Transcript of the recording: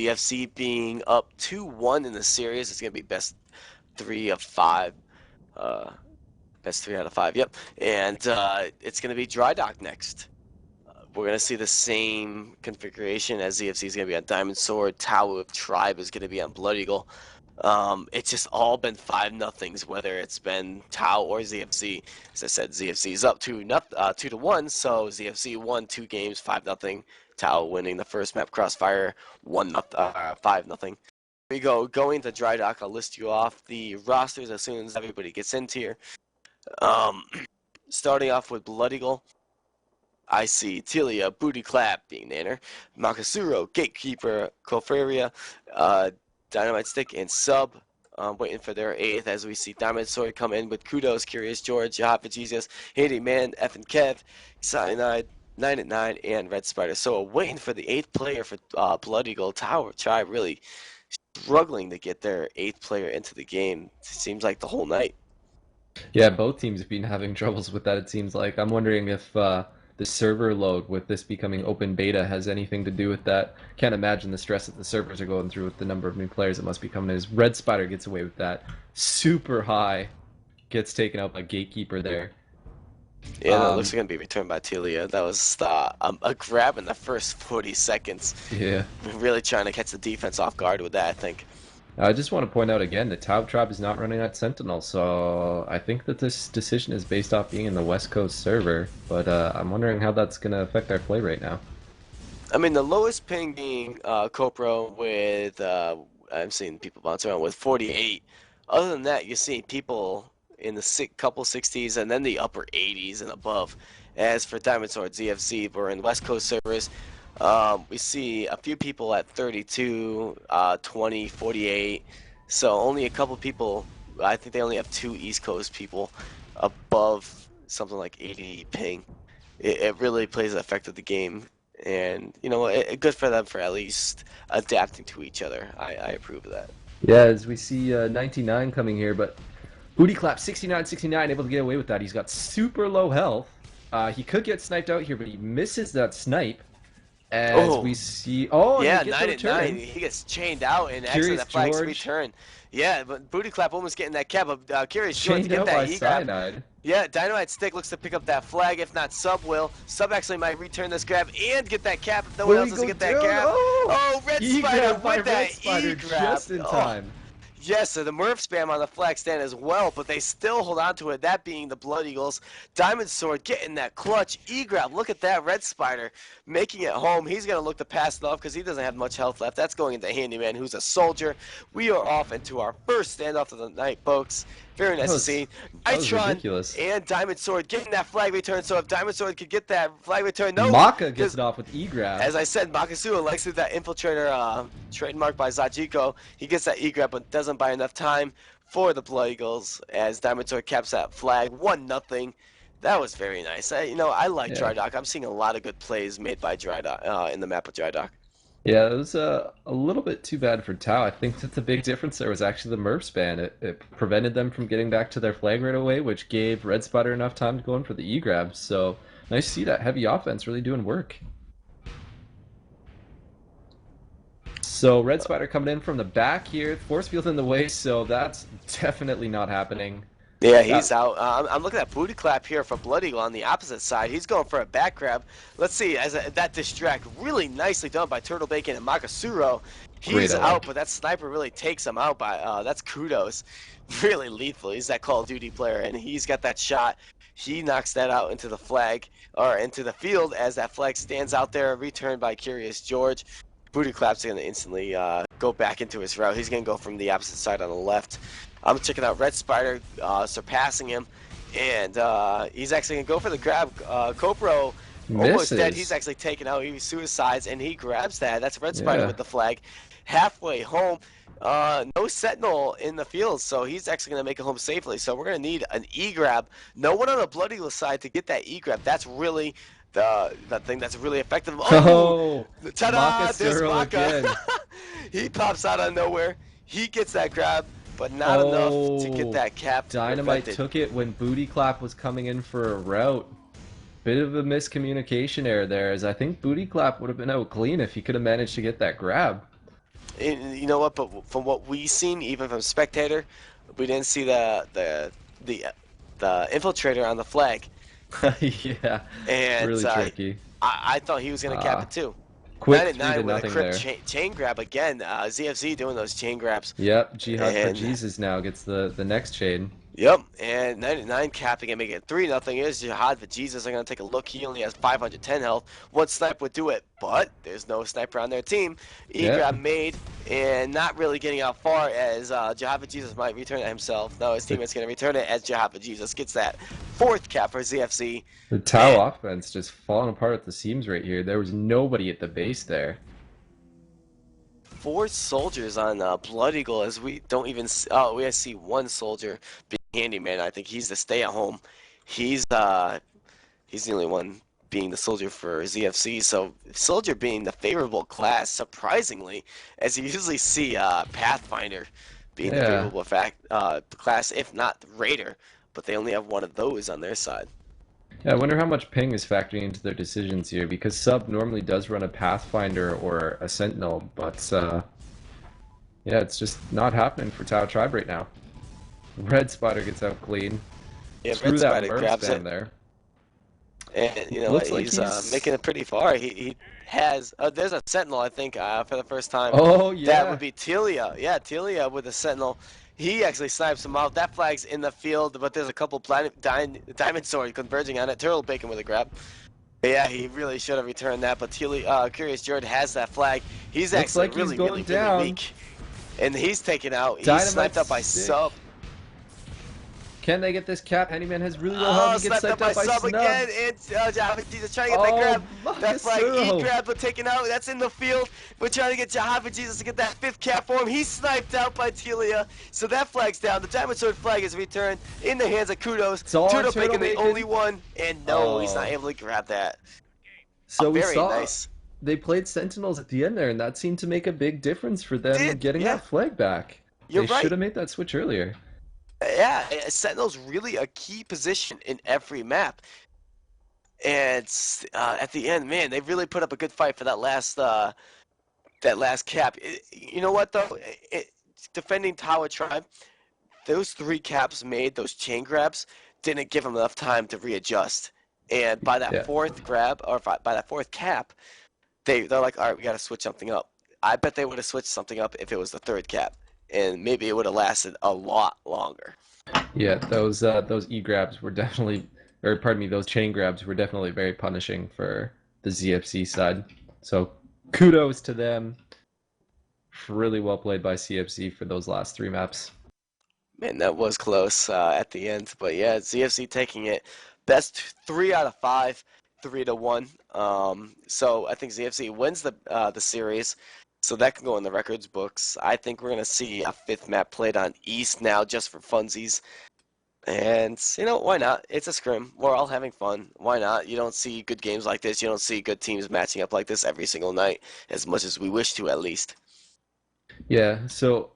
ZFC being up 2-1 in the series. It's going to be best 3 of 5. Best 3 out of 5, yep. And it's going to be Drydock next. We're going to see the same configuration as ZFC is going to be on Diamond Sword. Tau of Tribe is going to be on Blood Eagle. It's just all been 5-0s, whether it's been Tau or ZFC. As I said, ZFC is up 2-1, so ZFC won 2 games, 5-0. Tau winning the first map, Crossfire, 5-0. We going to Drydock. I'll list you off the rosters as soon as everybody gets into here. Starting off with Blood Eagle, I see Tilia, Booty Clap being Nanner, Makasuro, Gatekeeper, Cofraria, Dynamite Stick, and Sub. Waiting for their 8th as we see Diamond Sword come in with Kudos, Curious George, Yahapa Jesus, Handy Man, F and Kev, Cyanide, 9 at 9, and Red Spider. So waiting for the 8th player for Blood Eagle. Tower Tribe really struggling to get their 8th player into the game. It seems like the whole night. Yeah, both teams have been having troubles with that, it seems like. I'm wondering if the server load with this becoming open beta has anything to do with that. Can't imagine the stress that the servers are going through with the number of new players that must be coming in. As Red Spider gets away with that. Super high. Gets taken out by Gatekeeper there. Yeah, no, it looks like it's going to be returned by Tilia. That was a grab in the first 40 seconds. Yeah. Really trying to catch the defense off guard with that, I think. I just want to point out again that Tau Tribe is not running at Sentinel, so I think that this decision is based off being in the West Coast server, but I'm wondering how that's going to affect our play right now. I mean, the lowest ping being Copro with, I'm seeing people bounce around with 48. Other than that, you're seeing people in the couple 60s and then the upper 80s and above. As for Diamond Sword ZFC, we're in West Coast servers. We see a few people at 32, 20, 48. So only a couple people, I think they only have 2 East Coast people above something like 80 ping. It really plays an effect of the game. And, you know, good for them for at least adapting to each other. I approve of that. Yeah, as we see 99 coming here, but Booty Clap 69-69, able to get away with that. He's got super low health. He could get sniped out here, but he misses that snipe. As we see, yeah, 9 at 9. He gets chained out and actually that flag's return. Yeah, but Booty Clap almost getting that cap. Curious George to get that E-grab. Yeah, Dynamite Stick looks to pick up that flag. If not, Sub will. Sub actually might return this grab and get that cap if no one else doesn't get that grab. Oh, Red Spider with that E-grab. Just in time. Yes, so the Murph spam on the flag stand as well, but they still hold on to it, that being the Blood Eagles. Diamond Sword getting that clutch E-grab. Look at that, Red Spider making it home. He's going to look to pass it off because he doesn't have much health left. That's going into Handyman, who's a soldier. We are off into our first standoff of the night, folks. Very nice to see. Nitron and Diamond Sword getting that flag return, so if Diamond Sword could get that flag return, no. Maka gets it off with E-grab. As I said, Makasua likes to do that infiltrator trademark by Zajiko. He gets that E-grab, but doesn't buy enough time for the Blood Eagles as Diamond Sword caps that flag. 1-0. That was very nice. I like Drydock. I'm seeing a lot of good plays made by Drydock in the map of Drydock. Yeah, it was a little bit too bad for Tau. I think that the big difference there was actually the Murph span. It prevented them from getting back to their flag right away, which gave Red Spider enough time to go in for the E-grab. So nice to see that heavy offense really doing work. So Red Spider coming in from the back here. Force field's in the way, so that's definitely not happening. Yeah, he's out. I'm looking at Booty Clap here for Blood Eagle on the opposite side. He's going for a back grab. Let's see, that distract really nicely done by Turtle Bacon and Makasuro. He's out, but that sniper really takes him out by, that's Kudos. Really lethal. He's that Call of Duty player, and he's got that shot. He knocks that out into the flag, or into the field as that flag stands out there, returned by Curious George. Booty Clap's going to instantly go back into his route. He's going to go from the opposite side on the left. I'm checking out Red Spider surpassing him, and he's actually going to go for the grab. Copro almost dead. He's actually taken out. He suicides, and he grabs that. That's Red Spider with the flag. Halfway home, no Sentinel in the field, so he's actually going to make it home safely. So we're going to need an E-grab. No one on the Blood Eagle side to get that E-grab. That's really the thing that's really effective. Oh, ta-da! There's Maka. He pops out of nowhere. He gets that grab, but not enough to get that cap. Dynamite took it when Booty Clap was coming in for a route. Bit of a miscommunication error there, as I think Booty Clap would have been out clean if he could have managed to get that grab. You know what? But from what we seen, even from spectator, we didn't see the infiltrator on the flag, Yeah, and really tricky. I thought he was gonna cap it too. Nine Quick at 3 nine to with a nothing crip there. chain grab again. ZFZ doing those chain grabs, Yep, Jihad for and Jesus now gets the next chain. yep, and 99 capping and making it 3-0 is Jihad for Jesus. I'm going to take a look. He only has 510 health. One snipe would do it, but there's no sniper on their team. Yeah, E-grab made, and not really getting out far as Jihad for Jesus might return it himself. No, his the teammate's going to return it as Jihad for Jesus gets that 4th cap for ZFC. the Tau And offense just falling apart at the seams right here. There was nobody at the base there. 4 soldiers on Blood Eagle as we don't even oh, we see 1 soldier being handyman. I think he's the stay-at-home. He's he's the only one being the soldier for ZFC. So soldier being the favorable class, surprisingly, as you usually see Pathfinder being the Yeah. favorable class, if not the Raider. But they only have one of those on their side. Yeah, I wonder how much ping is factoring into their decisions here, because Sub normally does run a Pathfinder or a Sentinel, but yeah, it's just not happening for Tau Tribe right now. Red Spider gets out clean. Yeah, Screw Red that Spider merm grabs spam it. there. And you know what? Looks like He's making it pretty far. He has there's a Sentinel I think for the first time. Oh That would yeah. be Telia. Yeah, Telia with a Sentinel. He actually snipes him out. That flag's in the field, but there's a couple diamond sword converging on it. Turtle Bacon with a grab. Yeah, he really should have returned that, but Telia, Curious Jared has that flag. He's Looks actually like he's really, going really, down. really weak. And he's taken out. He's Dynamite sniped up by stick. Sub. Can they get this cap? Handyman has really low Oh, health. He gets sniped up by Sub Snub. again, and Jesus trying to get that grab. That flag Makasuro. E-grab, but taken out. That's in the field. We're trying to get Jahava Jesus to get that 5th cap for him. He's sniped out by Telia, so that flag's down. The Diamond Sword flag is returned in the hands of Kudos. It's all on Turtle Bacon, the Bacon. only one, and no, he's not Oh. able to grab that. So we Very saw nice. they played Sentinels at the end there, and that seemed to make a big difference for them getting yeah. that flag back. You're They right. should have made that switch earlier. Yeah, Sentinel's really a key position in every map. And at the end, man, they really put up a good fight for that last cap. You know what though? Defending Tower Tribe, those 3 caps made, those chain grabs, didn't give them enough time to readjust. And by that Yeah. 4th grab, or by that 4th cap, they're like, all right, we got to switch something up. I bet they would have switched something up if it was the 3rd cap, and maybe it would have lasted a lot longer. Yeah, those e-grabs were definitely, or pardon me, those chain grabs were definitely very punishing for the ZFC side. So kudos to them. Really well played by CFC for those last 3 maps. Man, that was close at the end, but yeah, ZFC taking it. Best 3 out of 5, 3-1. So I think ZFC wins the series, so that can go in the records books. I think we're gonna see a 5th map played on East now, just for funsies. And you know, why not? It's a scrim. We're all having fun. Why not? You don't see good games like this. You don't see good teams matching up like this every single night, as much as we wish to, at least. Yeah, so